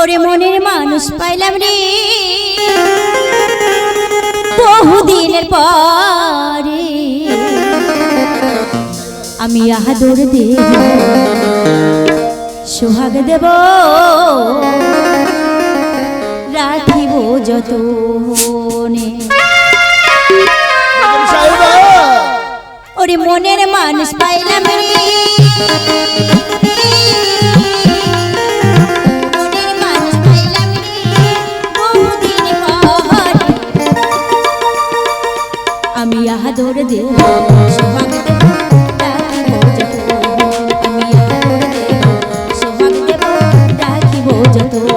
ওরে মনের মানুষ পাইলাম রে বহুদিনের পরে, আমি আদর দেব সোহাগ দেব রাখিব যতনে। ওরে মনের মানুষ পাইলাম রে আমি আদর দেব সোহাগ দেব রাখিব যতনে, আমি আদর দেব সোহাগ দেব রাখিব যতনে।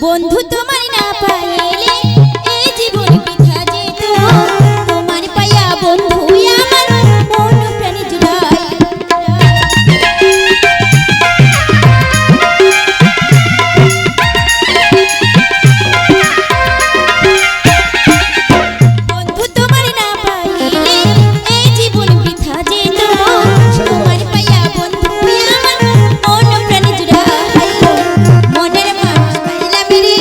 বন্ধু তোমার না পাইলে এই জীবন বৃথা যেত, তোমার পাইয়া বন্ধু আমার মন প্রাণ জুড়াই। বন্ধু তোমার না পাইলে এই জীবন বৃথা যেত, তোমার পাইয়া বন্ধু আমার মন প্রাণ জুড়াই। মনের মানুষ পাইলাম রে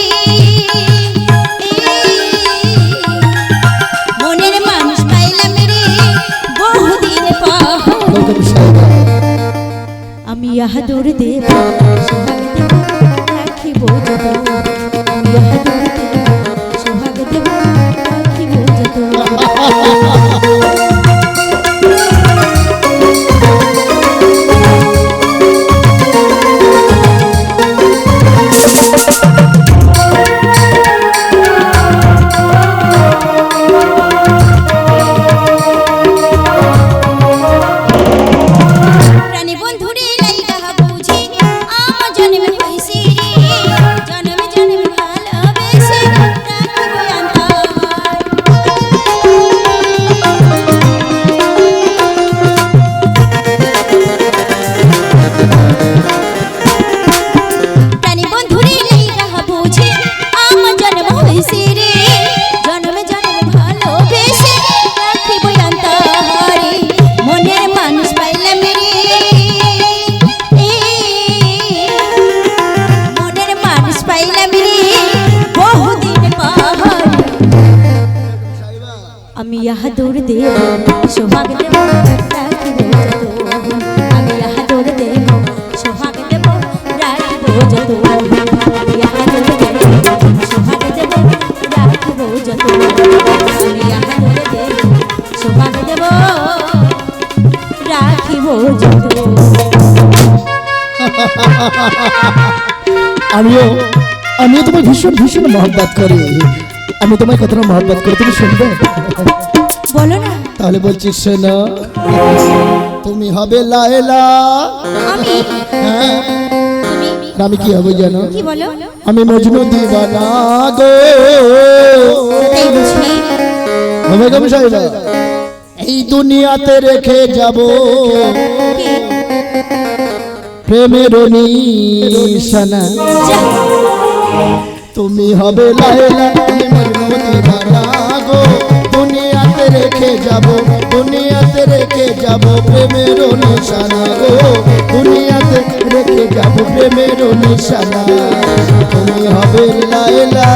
মনের মানুষ পাইলাম রে বহুদিন পর, আমি আদর দেব সোহাগ দেব রাখিব যতনে, আমি আদর দেব সোহাগ দেব রাখিব যতনে। প্রাণী বন্ধুরে লাইগা বুঝি আমার জন্মে হইছে রে, জন্মে জন্মে ভালোবেসে রাখিব অন্তর। প্রাণী বন্ধুরে লাইগা বুঝি আমার জন্ম হইছে রে, জন্মে জন্মে ভালোবেসে রাখিব অন্তরে। মনের মানুষ পাইলাম রে মনের মানুষ পাইলাম রে বহুদিন পর, আমি আদর দেব সোহাগ দেব রাখিব যতনে, আমি আদর দেব সোহাগ দেব রাখিব যতনে, আমি আদর দেব সোহাগ দেব রাখিব যতনে, আমি আদর দেব সোহাগ দেব রাখিব যতনে। আমিও আমিও তোমায় ভীষণ ভীষণ মহব্বত করি, আমি তোমায় কতটা মহব্বত করি তুমি শুনবে? বলো না। তাহলে বলছি শোনো, তুমি হবে লায়লা, আমি হ্যাঁ তুমি আর আমি কি হবে জানো? কি বলো? আমি মজনু দিবানা গো। তাই বুঝি বেগম সাহেবা, এই দুনিয়াতে রেখে যাব কি? প্রেমের নিশানা, যা, তুমি হবে লায়লা আমি মজনু দিবানা গো। দুনিয়াতে রেখে যাব, দুনিয়াতে রেখে যাব প্রেমের নিশানা গো, দুনিয়াতে রেখে যাব প্রেমের নিশানা, তুমি হবে লায়লা।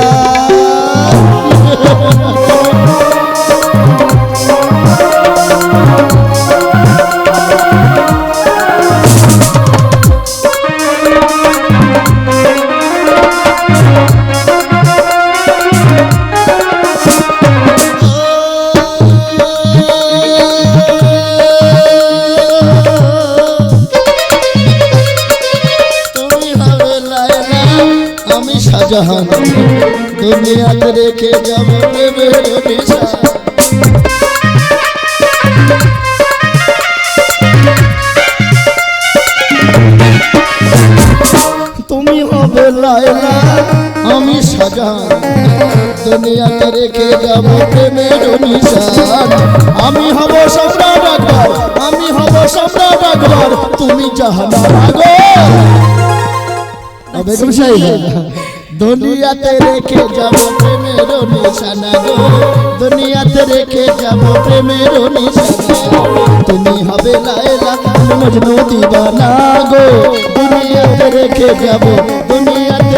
তুমি হবে লায়লা আমি শাহজাহান, দুনিয়াতে রেখে যাব প্রেমের নিশানা। তুমি হবে লায়লা আমি শাহজাহান, দুনিয়াতে রেখে যাব প্রেমের নিশান। আমি হব সম্রাট আকবর, আমি হব সম্রাট আকবর, তুমি জাহানারা গো বেগম সাহেবা দুনিয়াতে রেখে যাব প্রেমের নিশানা গো দুনিয়াতে রেখে যাব প্রেমের নিশানা তুমি হবে লায়লা আমি মজনু দিবানা গো দুনিয়াতে রেখে যাব প্রেমের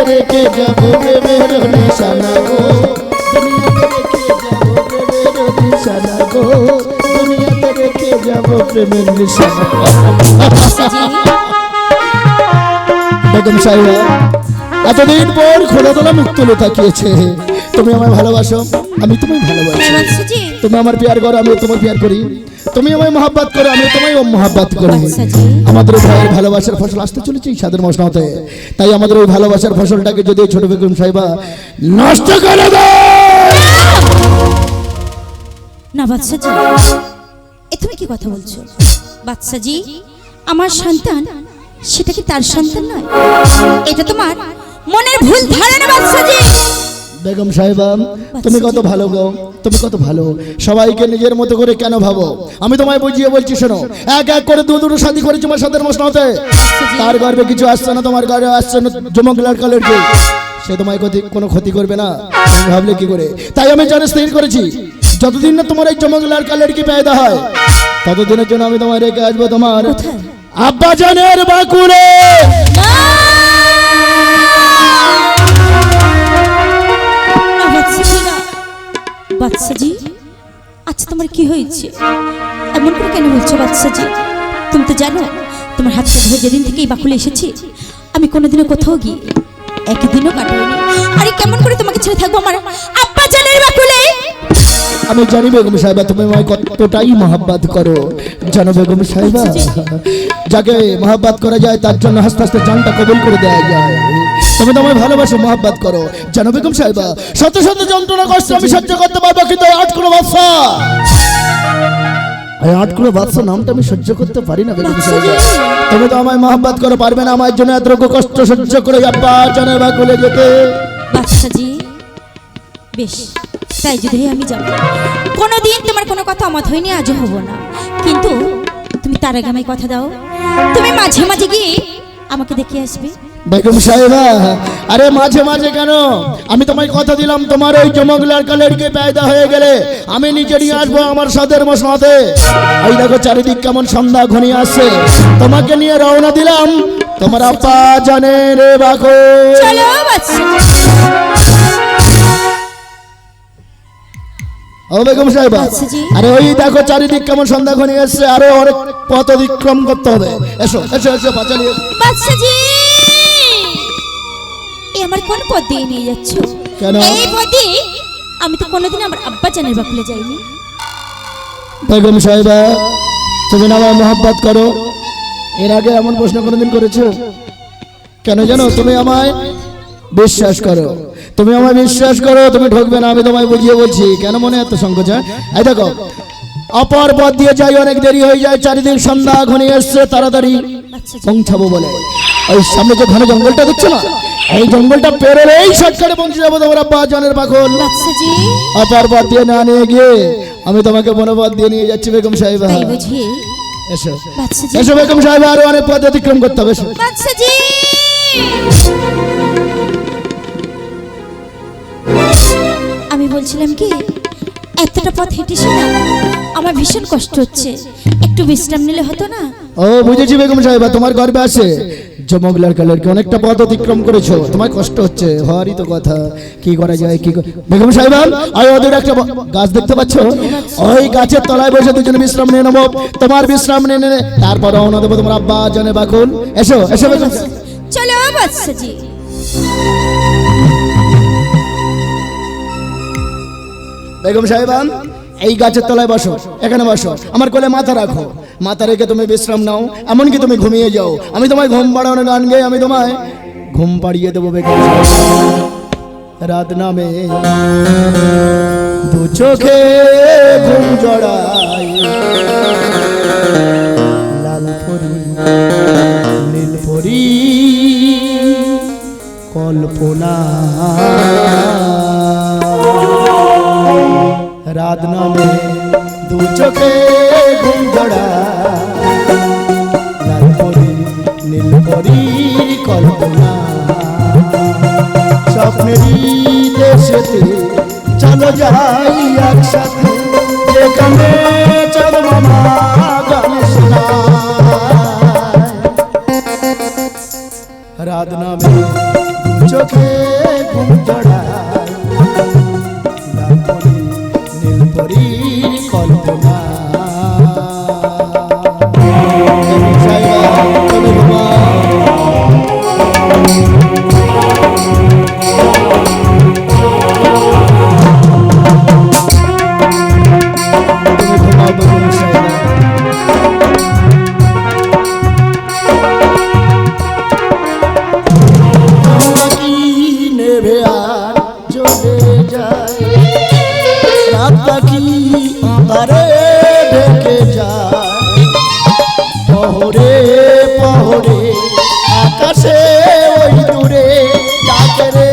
নিশানা গো দুনিয়াতে রেখে যাব প্রেমের নিশানা গো দুনিয়াতে রেখে যাব প্রেমের নিশানা বেগম সাহেবা এতদিন পর খোলা তোলা মুখ তুলে তাকিয়েছে তুমি আমায় ভালোবাসো আমি তোমায় ভালোবাসি বাদশাজি তুমি আমার প্যার করো আমি তোমার প্যার করি তুমি আমায় মহব্বত করো আমি তোমায় মহব্বত করি বাদশাজি আমাদের ভাইয়ের ভালোবাসার ফসল আসতে চলেছে এই সাদের মশনাতে তাই আমাদের ওই ভালোবাসার ফসলটাকে যদি এই ছোট বেগম সাহেবা নষ্ট করে দেয় না বাদশাজি এ তুমি কি কথা বলছো বাদশাজি আমার সন্তান সেটা কি তার সন্তান নয় এটা তোমার মনের ভুল ধারণা বাদশাজি বেগম সাহেবা তুমি কত ভালো গো তুমি কত ভালো সবাইকে নিজের মতো করে কেন ভাবো আমি তোমায় বুঝিয়ে বলছি শোনো এক এক করে দুটো শাদি করেছি আমার সাথে মশনাতে তার গর্বে কিছু আসছে না তোমার গর্বে আসছে না যমক লড়কালের যে সে তোমায় কোনো ক্ষতি করবে না তুমি ভাবলে কি করে তাই আমি জানে স্থির করেছি যতদিন না তোমার এই যমক লড়কালের কি পেয়দা হয় ততদিনের জন্য আমি তোমায় রেখে আসবো তোমার আব্বা জানের বাকুড়ে বাদশাজি আচ্ছা তোমার কি হয়েছে এমন করে কেন বলছো বাদশাজি তুমি তো জানো তোমার হাতটা ধরে যেদিন থেকে এই বাকুলে এসেছি আমি কোনোদিনও কোথাও গিয়ে একদিনও কাটাইনি আরে কেমন করে তোমাকে ছেড়ে থাকবো আমার আব্বা জানের বাকুলে আমি জানি বেগম সাহেবা তুমি আমায় কতটাই মহব্বত করো জানো বেগম সাহেবা যাকে মহব্বত করা যায় তার জন্য হাসতে হাসতে জানটা কবুল করে দেওয়া যায় তুমি তো আমায় ভালোবাসো মহব্বত করো জানো বেগম সাহেবা শত শত যন্ত্রণা কষ্ট আমি সহ্য করতে পারবো কিন্তু এই আটকুড়ো বাদশা এই আটকুড়ো বাদশা নামটা আমি সহ্য করতে পারি না বেগম সাহেবা তুমি তো আমায় মহব্বত করো পারবে না আমার জন্য এত কষ্ট সহ্য করে আব্বা জানের বাকুলে যেতে বাদশাজি বেশ তাই যদি আমি যাব কোনোদিন তোমার কোনো কথা অমত হয়নি আজও হব না কিন্তু তুমি তার আগে আমায় কথা দাও তুমি মাঝে মাঝে গিয়ে আমাকে দেখে আসবে বেগম সাহেবা আরে মাঝে মাঝে কেন আমি তোমায় কথা দিলাম তোমার ওই চমক লড়কা লড়কে পেয়দা হয়ে গেলে আমি নিজে নিয়ে আসবো আমার সাদের মশনাতে এই দেখো চারিদিক কেমন সন্ধ্যা ঘনিয়ে আসছে তোমাকে নিয়ে রওনা দিলাম তোমার আব্বা জানে রে বাকো চলো বাদশাজি ও বেগম সাহেবা বাদশাজি। আরে ওই দেখো চারিদিক কেমন সন্ধ্যা ঘনিয়ে আসছে আরো অনেক পথ অতিক্রম করতে হবে এসো এসো এসো পাঁচালি বাদশাজি এই আমার কোন পথ দিয়ে নিয়ে যাচ্ছ কেন? এই পথে আমি তো কোনোদিন আমার আব্বা জানের বাকুলে যাইনি বেগম সাহেবা তুমি না আমায় মহব্বত করো এর আগে এমন প্রশ্ন কোনোদিন করেছো কেন জানো তুমি আমায় বিশ্বাস করো তুমি আমায় বিশ্বাস করো তুমি ঠকবে না আমি তোমায় বুঝিয়ে বলছি কেন মনে এত সংকোচ এই দেখো অপর পথ দিয়ে যাই অনেক দেরি হয়ে যায় চারিদিক সন্ধ্যা ঘনিয়ে এসছে তাড়াতাড়ি বাদশাজি পৌঁছাবো বলে ওই সামনে যে ঘন জঙ্গলটা দেখছো না এই জঙ্গলটা পেরোলেই শর্টকাটে পৌঁছে যাবো তোমার আব্বা জানের বাকুল বাদশাজি অপর পথ দিয়ে না নিয়ে গিয়ে আমি তোমাকে বনপথ দিয়ে নিয়ে যাচ্ছি বেগম সাহেবা তাই বুঝি এসো বাদশাজি এসো বেগম সাহেবা আরো অনেক পথ অতিক্রম করতে হবে এসো। বাদশাজি আমি বলছিলাম কি এতটা পথ হেঁটেছি না আমার ভীষণ কষ্ট হচ্ছে একটু বিশ্রাম নিলে হতো না ও বুঝেছি বেগম সাহেবা তোমার গর্বে আছে জমক লড়কা লড়কি অনেকটা পথ অতিক্রম করেছো তোমার কষ্ট হচ্ছে হওয়ারই তো কথা কি করা যায় বেগম সাহেবা আর ওদের একটা গাছ দেখতে পাচ্ছ ওই গাছের তলায় বসে দুজনে বিশ্রাম নিয়ে নেবো তোমার বিশ্রাম নিয়ে নেবে তারপর রওনা দেবো তোমার আব্বা জানে বাকুল এসো এসো বেগম সাহেবা। চলো বাদশাজি বেগম সাহেবা এই গাছের তলায় বসো এখানে বসো আমার কোলে মাথা রাখো মাথা রেখে তুমি বিশ্রাম নাও এমনকি তুমি ঘুমিয়ে যাও আমি তোমায় ঘুম পাড়ানোর গান গেয়ে আমি তোমায় ঘুম পাড়িয়ে দেবো বেগম সাহেবা। রাত নামে দু চোখে ঘুম জড়াই লাল পরি নীল পরি কল্পনা রাত নামে দু চোখে ঘুম জড়া লাল পরি স্বপ্নেরই দেশেতে চলো যাই একসাথে, যেখানে চাঁদ মামা গান শোনায়। রাত নামে চোখে ঘুম জড়ায়, নীলপরীর কল্পনা। নেভে আর চলে যায়, রাত পাখি আঁধারে ঢেকে যায়। পহরে পহরে আকাশে ওই দূরে ডাকে রে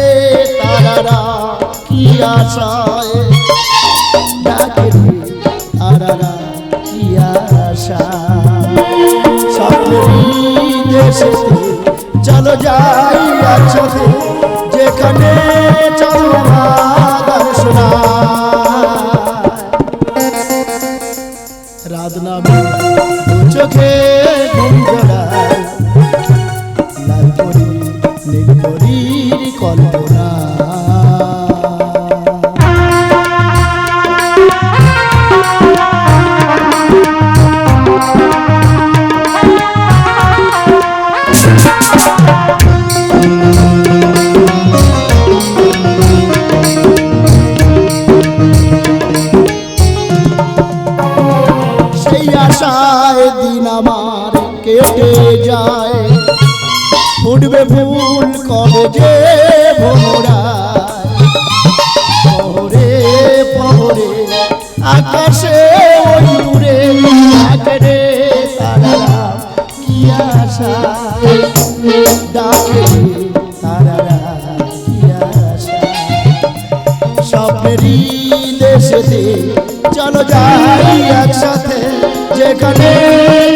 তারারা, কি আশায় ডাকে রে তারারা, কি আশা। স্বপ্নেরই দেশেতে চলো যাই একসাথে, যেখানে চাঁদ মামা গান শোনায়। রাত নামে চোখে ঘুম জড়ায়, লাল পরি নীল পরীর কল্পনা। সেই আশায় দিন আমার কেটে যায়, ফুটবে ফুল কবে যে ভোরায়। পহরে পহরে আকাশে ওই দূরে ডাকে রে তারারা, কি আশা ডাকে রে তারারা, কি আশা। স্বপ্নেরই দেশেতে চলো যাই একসাথে, যেখানে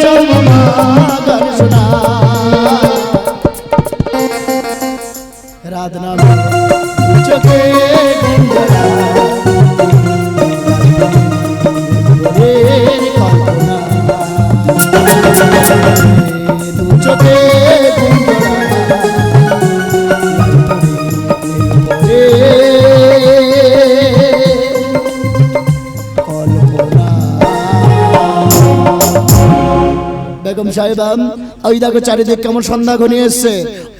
চাঁদ মামা গান শোনায়। রাত নামে চোখে ঘুম জড়ায়, কল্পনা। দু চোখে ঘুম বেগম সাহেবা, ওই দেখো চারিদিক কেমন সন্ধ্যা ঘনিয়ে এসছে।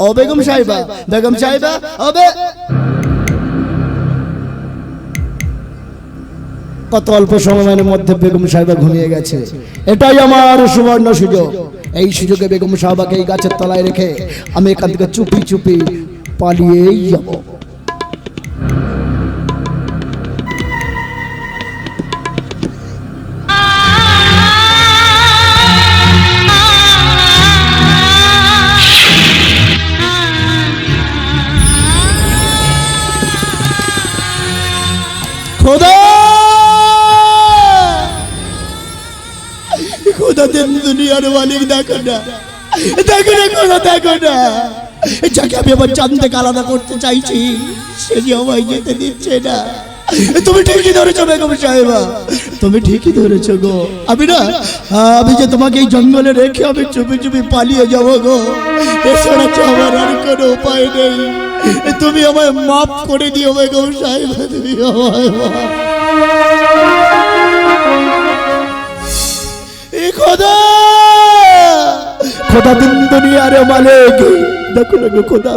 ও বেগম সাহেবা, বেগম সাহেবা, ওবে কত অল্প সময়ের মধ্যে বেগম সাহেবা ঘুমিয়ে গেছে। এটাই আমার সুবর্ণ সুযোগ। এই সুযোগে বেগম সাহেবাকে এই গাছের তলায় রেখে আমি এখান থেকে চুপি চুপি পালিয়েই যাব। খোদা খোদা দিন দুনিয়ার মালিক, দেখো না দেখো না খোদা, দেখো না যাকে আমি আমার চাঁদ থেকে আলাদা করতে চাইছি সে যে আমায় যেতে দিচ্ছে না। তুমি ঠিকই ধরেছো বেগম সাহেবা, তুমি ঠিকই ধরেছো গো। আমি যে তোমাকে এই জঙ্গলে রেখে আমি চুপি চুপি পালিয়ে যাবো গো, এছাড়া তো আমার আর কোনো উপায় নেই। তুমি আমায় মাফ করে দিও বেগম সাহেবা, তুমি আমায় খোদা খোদা দিন দুনিয়ার মালিক, দেখো না গো খোদা,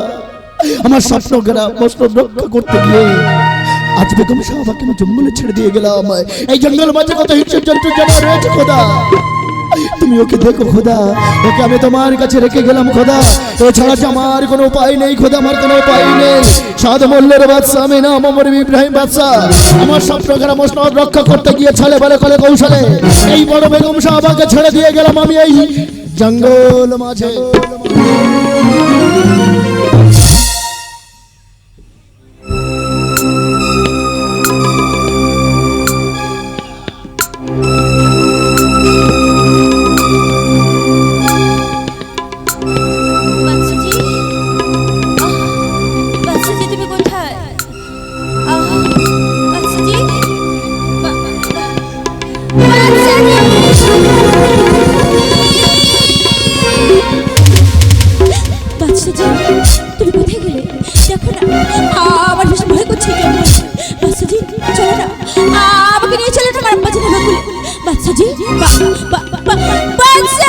আমার স্বপ্ন রক্ষা করতে গিয়ে আজ বেগম সাহেবাকে আমি জঙ্গলে ছেড়ে দিয়ে গেলাম। এই জঙ্গল মাঝে কত হিংস্র জন্তু জানোয়ার রয়েছে খোদা, তুমি ওকে দেখো খোদা, ওকে আমি তোমার কাছে রেখে গেলাম খোদা। এছাড়া যে আমার কোনো উপায় নেই খোদা, আমার কোনো উপায় নেই। সাদ মোল্লের বাদশা আমি নাম আমার ইব্রাহিম বাদশা, আমার স্বপ্নঘেরা মসনদ রক্ষা করতে গিয়ে ছলে বলে কলে কৌশলে এই বড় বেগম সাহেবাকে ছেড়ে দিয়ে গেলাম আমি এই জঙ্গল মাঝে। বাদশাজি তুমি কোথায় গেলে দেখো না আমার বেশ ভয় করছে বাদশাজি চলো না আমাকে নিয়ে চলো তোমার আব্বা জানে না বলে বাদশাজি বাদশা